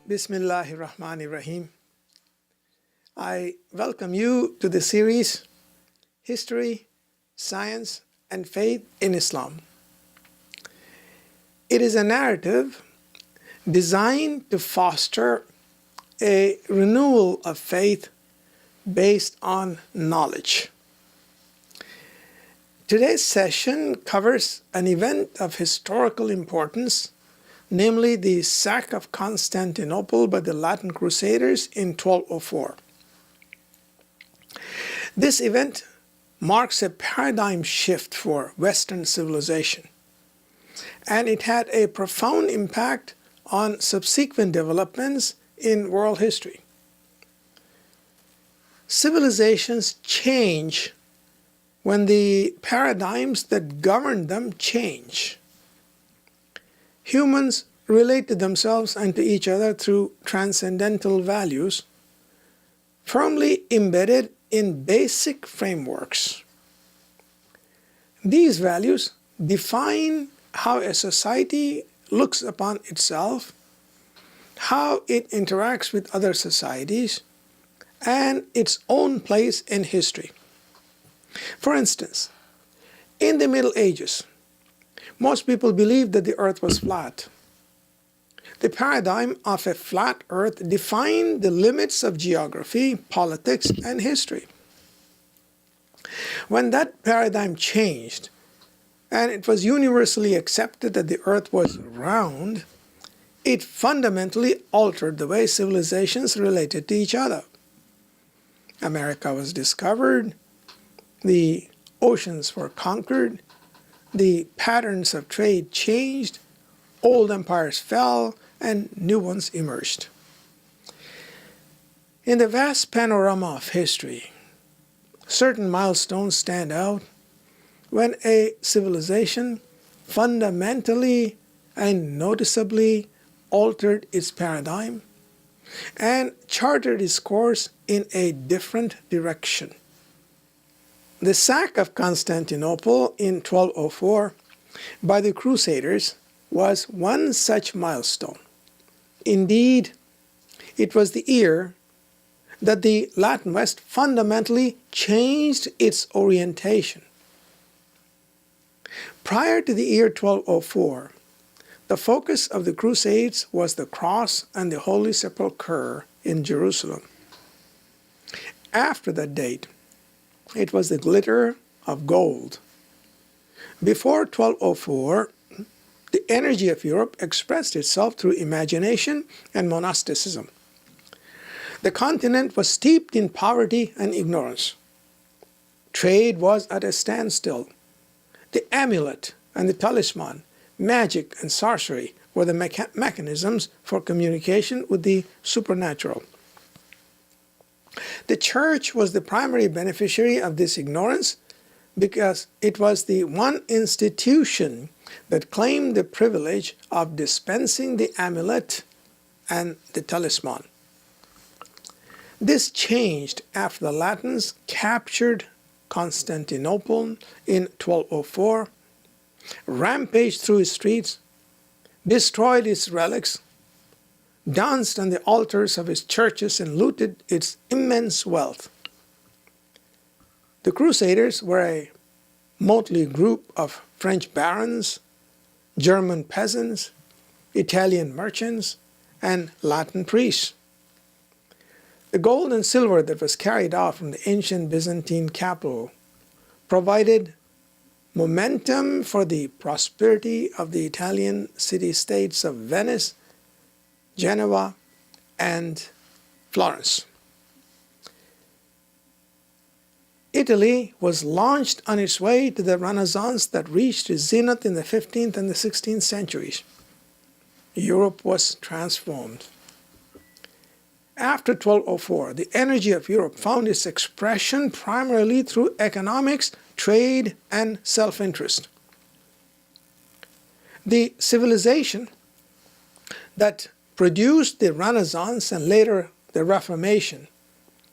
Bismillahirrahmanirrahim. I welcome you to the series History, Science, and Faith in Islam. It is a narrative designed to foster a renewal of faith based on knowledge. Today's session covers an event of historical importance, namely the sack of Constantinople by the Latin Crusaders in 1204. This event marks a paradigm shift for Western civilization, and it had a profound impact on subsequent developments in world history. Civilizations change when the paradigms that govern them change. Humans relate to themselves and to each other through transcendental values, firmly embedded in basic frameworks. These values define how a society looks upon itself, how it interacts with other societies, and its own place in history. For instance, in the Middle Ages, most people believed that the earth was flat. The paradigm of a flat earth defined the limits of geography, politics, and history. When that paradigm changed, and it was universally accepted that the earth was round, it fundamentally altered the way civilizations related to each other. America was discovered, the oceans were conquered, the patterns of trade changed, old empires fell, and new ones emerged. In the vast panorama of history, certain milestones stand out when a civilization fundamentally and noticeably altered its paradigm and charted its course in a different direction. The sack of Constantinople in 1204 by the Crusaders was one such milestone. Indeed, it was the year that the Latin West fundamentally changed its orientation. Prior to the year 1204, the focus of the Crusades was the cross and the Holy Sepulchre in Jerusalem. After that date, it was the glitter of gold. Before 1204, the energy of Europe expressed itself through imagination and monasticism. The continent was steeped in poverty and ignorance. Trade was at a standstill. The amulet and the talisman, magic and sorcery were the mechanisms for communication with the supernatural. The church was the primary beneficiary of this ignorance because it was the one institution that claimed the privilege of dispensing the amulet and the talisman. This changed after the Latins captured Constantinople in 1204, rampaged through its streets, destroyed its relics, danced on the altars of its churches, and looted its immense wealth. The Crusaders were a motley group of French barons, German peasants, Italian merchants, and Latin priests. The gold and silver that was carried off from the ancient Byzantine capital provided momentum for the prosperity of the Italian city-states of Venice, Genoa, and Florence. Italy was launched on its way to the Renaissance that reached its zenith in the 15th and the 16th centuries. Europe was transformed. After 1204, the energy of Europe found its expression primarily through economics, trade, and self-interest. The civilization that produced the Renaissance and later the Reformation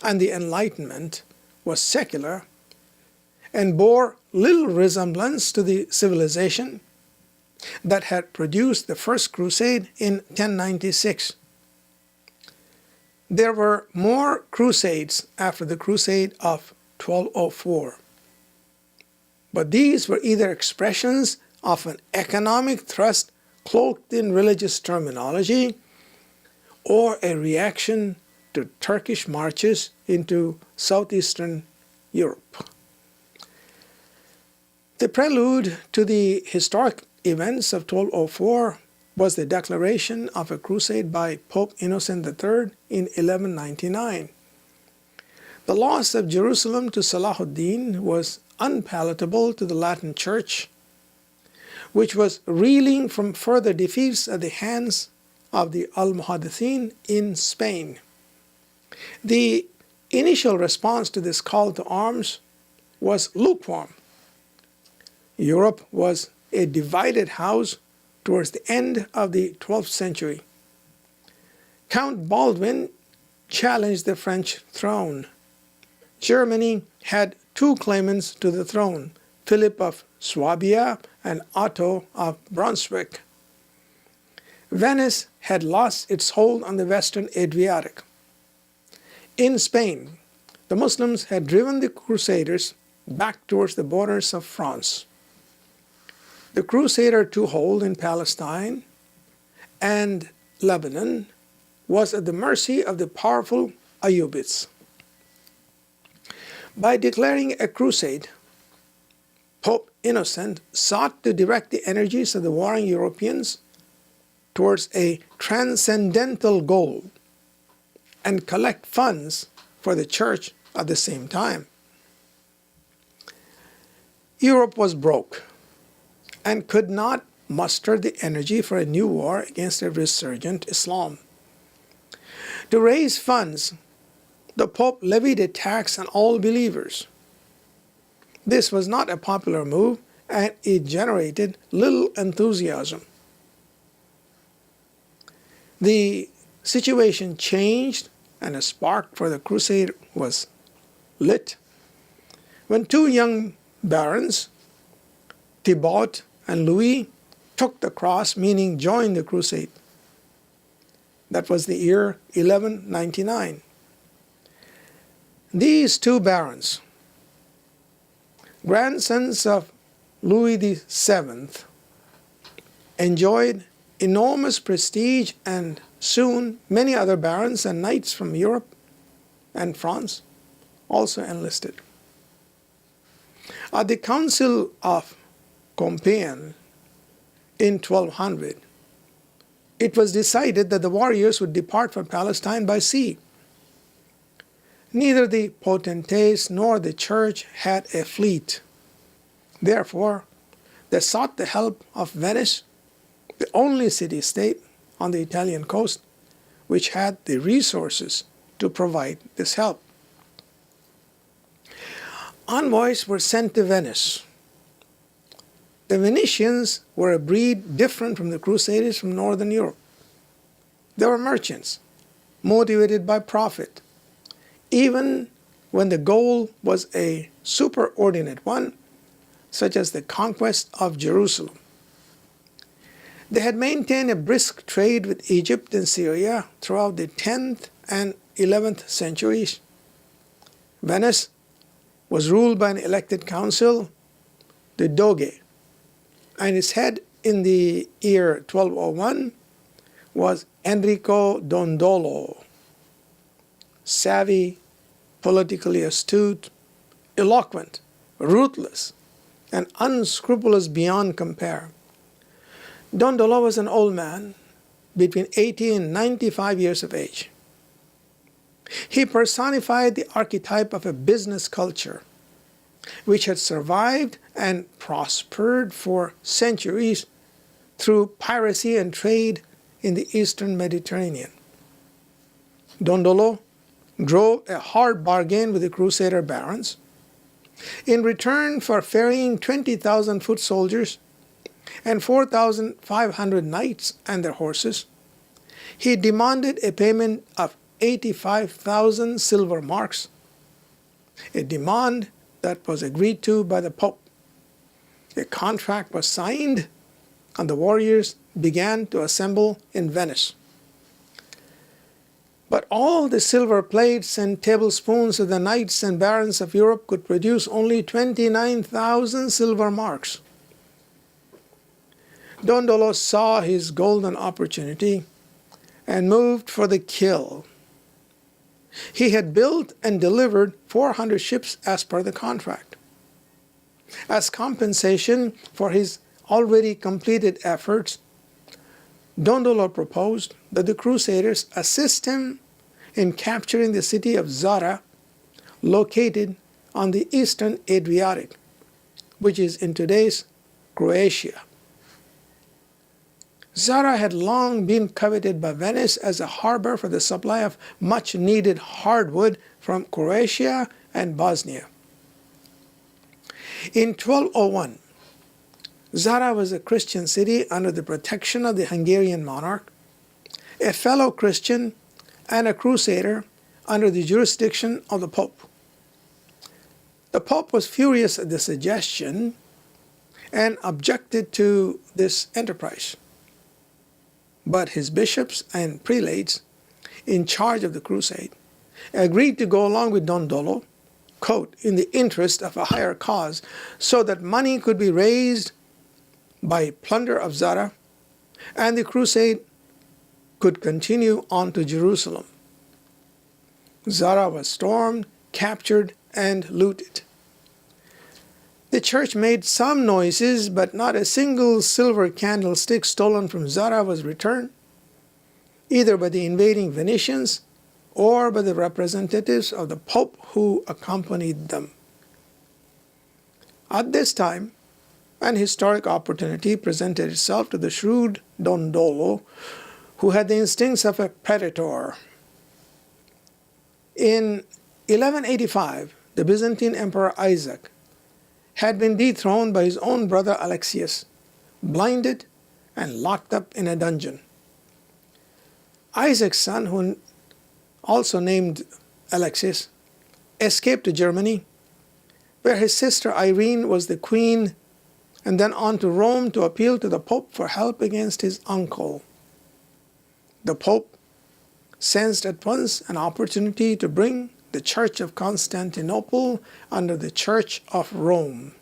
and the Enlightenment was secular and bore little resemblance to the civilization that had produced the First Crusade in 1096. There were more crusades after the Crusade of 1204, but these were either expressions of an economic thrust cloaked in religious terminology or a reaction to Turkish marches into southeastern Europe. The prelude to the historic events of 1204 was the declaration of a crusade by Pope Innocent III in 1199. The loss of Jerusalem to Salahuddin was unpalatable to the Latin Church, which was reeling from further defeats at the hands of the Almohadithin in Spain. The initial response to this call to arms was lukewarm. Europe was a divided house towards the end of the 12th century. Count Baldwin challenged the French throne. Germany had two claimants to the throne, Philip of Swabia and Otto of Brunswick. Venice had lost its hold on the western Adriatic. In Spain, the Muslims had driven the Crusaders back towards the borders of France. The Crusader toehold in Palestine and Lebanon was at the mercy of the powerful Ayyubids. By declaring a crusade, Pope Innocent sought to direct the energies of the warring Europeans towards a transcendental goal and collect funds for the church at the same time. Europe was broke and could not muster the energy for a new war against a resurgent Islam. To raise funds, the Pope levied a tax on all believers. This was not a popular move, and it generated little enthusiasm. The situation changed, and a spark for the crusade was lit when two young barons, Thibaut and Louis, took the cross, meaning joined the crusade. That was the year 1199. These two barons, grandsons of Louis VII, enjoyed enormous prestige, and soon many other barons and knights from Europe and France also enlisted. At the Council of Compiègne in 1200, it was decided that the warriors would depart from Palestine by sea. Neither the potentates nor the church had a fleet. Therefore, they sought the help of Venice, the only city-state on the Italian coast which had the resources to provide this help. Envoys were sent to Venice. The Venetians were a breed different from the Crusaders from Northern Europe. They were merchants, motivated by profit, even when the goal was a superordinate one, such as the conquest of Jerusalem. They had maintained a brisk trade with Egypt and Syria throughout the 10th and 11th centuries. Venice was ruled by an elected council, the Doge, and its head in the year 1201 was Enrico Dondolo, savvy, politically astute, eloquent, ruthless, and unscrupulous beyond compare. Dondolo was an old man between 80 and 95 years of age. He personified the archetype of a business culture which had survived and prospered for centuries through piracy and trade in the eastern Mediterranean. Dondolo drove a hard bargain with the Crusader barons. In return for ferrying 20,000 foot soldiers and 4,500 knights and their horses, he demanded a payment of 85,000 silver marks, a demand that was agreed to by the Pope. A contract was signed, and the warriors began to assemble in Venice. But all the silver plates and tablespoons of the knights and barons of Europe could produce only 29,000 silver marks. Dondolo saw his golden opportunity and moved for the kill. He had built and delivered 400 ships as per the contract. As compensation for his already completed efforts, Dondolo proposed that the Crusaders assist him in capturing the city of Zara, located on the eastern Adriatic, which is in today's Croatia. Zara had long been coveted by Venice as a harbor for the supply of much-needed hardwood from Croatia and Bosnia. In 1201, Zara was a Christian city under the protection of the Hungarian monarch, a fellow Christian, and a crusader under the jurisdiction of the Pope. The Pope was furious at the suggestion and objected to this enterprise. But his bishops and prelates in charge of the crusade agreed to go along with Dondolo, quote, in the interest of a higher cause, so that money could be raised by plunder of Zara, and the crusade could continue on to Jerusalem. Zara was stormed, captured, and looted. The church made some noises, but not a single silver candlestick stolen from Zara was returned, either by the invading Venetians or by the representatives of the Pope who accompanied them. At this time, an historic opportunity presented itself to the shrewd Dondolo, who had the instincts of a predator. In 1185, the Byzantine Emperor Isaac had been dethroned by his own brother Alexius, blinded and locked up in a dungeon. Isaac's son, who also named Alexius, escaped to Germany, where his sister Irene was the queen, and then on to Rome to appeal to the Pope for help against his uncle. The Pope sensed at once an opportunity to bring the Church of Constantinople under the Church of Rome.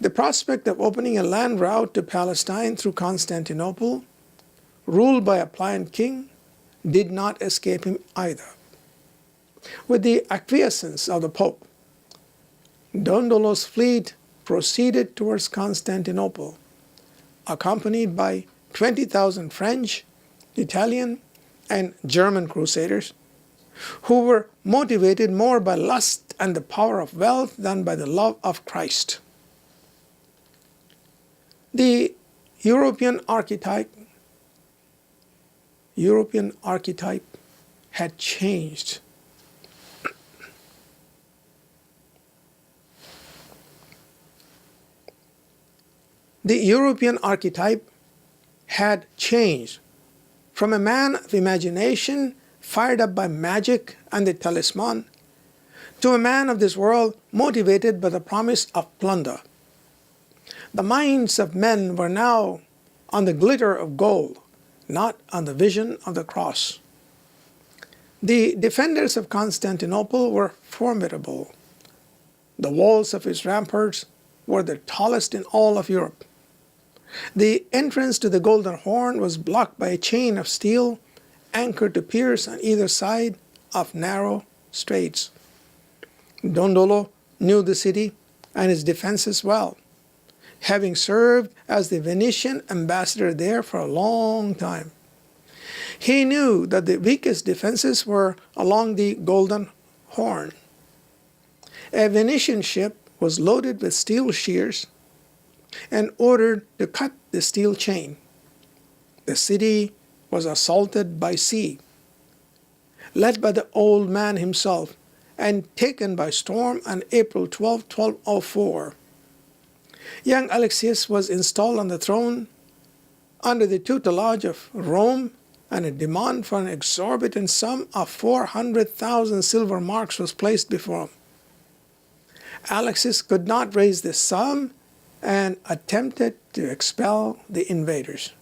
The prospect of opening a land route to Palestine through Constantinople, ruled by a pliant king, did not escape him either. With the acquiescence of the Pope, Dondolo's fleet proceeded towards Constantinople, accompanied by 20,000 French, Italian, and German crusaders, who were motivated more by lust and the power of wealth than by the love of Christ. The European archetype had changed. The European archetype had changed from a man of imagination fired up by magic and the talisman to a man of this world motivated by the promise of plunder. The minds of men were now on the glitter of gold, not on the vision of the cross. The defenders of Constantinople were formidable. The walls of its ramparts were the tallest in all of Europe. The entrance to the Golden Horn was blocked by a chain of steel anchored to piers on either side of narrow straits. Dondolo knew the city and its defenses well, having served as the Venetian ambassador there for a long time. He knew that the weakest defenses were along the Golden Horn. A Venetian ship was loaded with steel shears and ordered to cut the steel chain. The city was assaulted by sea, led by the old man himself, and taken by storm on April 12, 1204. Young Alexius was installed on the throne under the tutelage of Rome, and a demand for an exorbitant sum of 400,000 silver marks was placed before him. Alexius could not raise this sum and attempted to expel the invaders.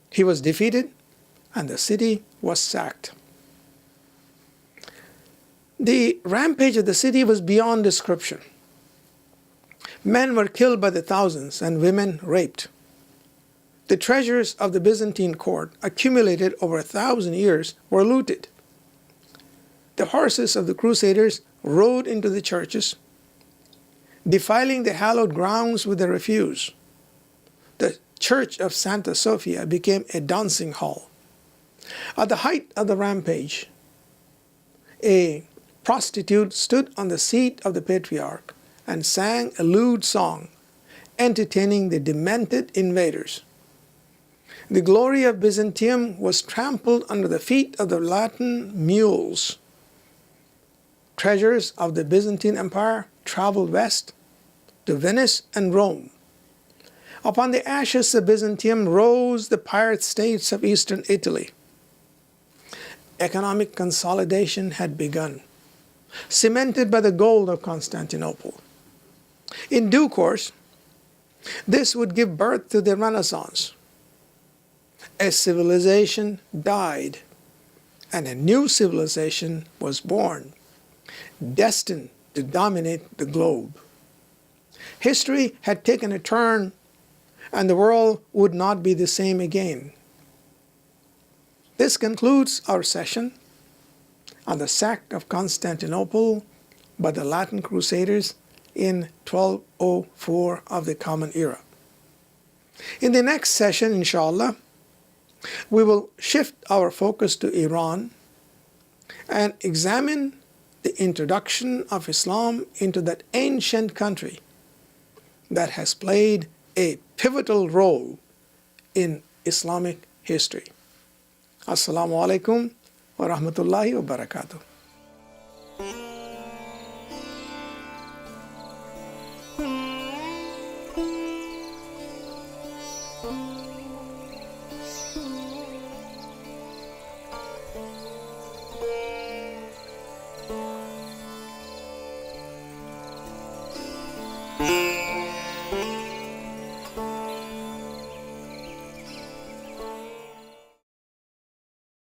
He was defeated, and the city was sacked. The rampage of the city was beyond description. Men were killed by the thousands and women raped. The treasures of the Byzantine court, accumulated over 1,000 years, were looted. The horses of the crusaders rode into the churches, defiling the hallowed grounds with their refuse. The church of Santa Sofia became a dancing hall. At the height of the rampage, a prostitute stood on the seat of the patriarch and sang a lewd song, entertaining the demented invaders. The glory of Byzantium was trampled under the feet of the Latin mules. Treasures of the Byzantine Empire traveled west to Venice and Rome. Upon the ashes of Byzantium rose the pirate states of eastern Italy. Economic consolidation had begun, cemented by the gold of Constantinople. In due course, this would give birth to the Renaissance. A civilization died, and a new civilization was born, destined to dominate the globe. History had taken a turn, and the world would not be the same again. This concludes our session on the sack of Constantinople by the Latin Crusaders in 1204 of the Common Era. In the next session, inshallah, we will shift our focus to Iran and examine the introduction of Islam into that ancient country that has played a pivotal role in Islamic history. Assalamu alaikum wa rahmatullahi wa barakatuh.